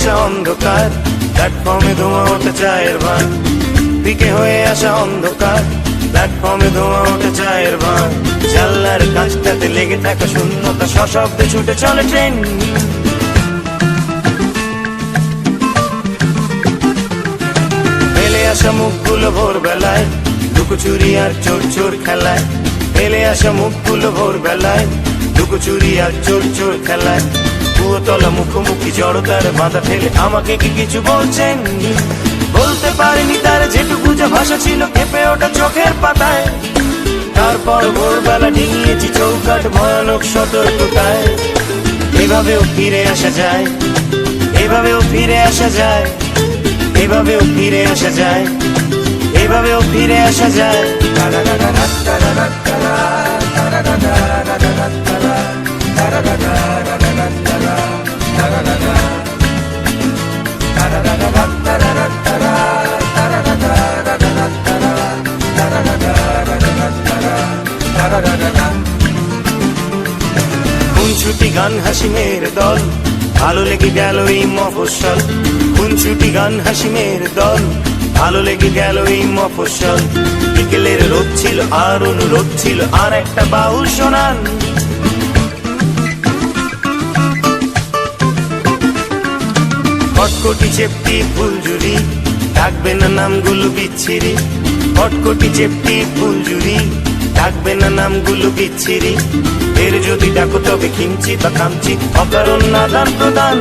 আসা অন্ধকার, প্ল্যাটফর্মে ধোঁয়া ওঠে চায়ের ভান। দিকে হয়ে আসা অন্ধকার, প্ল্যাটফর্মে ধোঁয়া ওঠে চায়ের ভান। জানলার কাছটাতে লেগে থাকা শূন্যতা, সশব্দে ছুটে চলে ট্রেন। ফেলে আসা মুখগুলো ভোরবেলায়, লুকোচুরি আর চোর চোর খেলায়। ফেলে আসা মুখগুলো ভোরবেলায়, লুকোচুরি আর চোর চোর খেলায়। কুয়োতলা মুখোমুখি জড়তার বাধা ফেলে আমাকে কি কিছু বলছেন? বলতে পারিনি তার যেটুকু যা ভাষা ছিল কেঁপে ওঠা চোখের পাতায়। তারপর ভোরবেলা ডিঙিয়েছি চৌকাঠ ভয়ানক সতর্কতায়। এভাবেও ফিরে আসা যায়, এভাবেও ফিরে আসা যায়, এভাবেও ফিরে আসা যায়, এভাবেও ফিরে আসা যায়। খুনছুটি গান হাসি মেয়ের দল, ভালো লেগে গেল এই মফস্বল। খুনছুটি গান হাসি মেয়ের দল, ভালো লেগে গেল এই মফস্বল। বিকেলের রোদ ছিল আর অনুরোধ ছিল আর একটা বাউল শোনান। কটকটি চেপটি ফুলঝুরি, ডাকবে না নামগুলো বিচ্ছিরি। কটকটি চেপটি ফুলঝুরি, ডাকবে না নামগুলো বিচ্ছিরি। এর যদি ডাকো তবে কিঞ্চিত বা কাঞ্চিত, অকারণ নাদান প্রদান।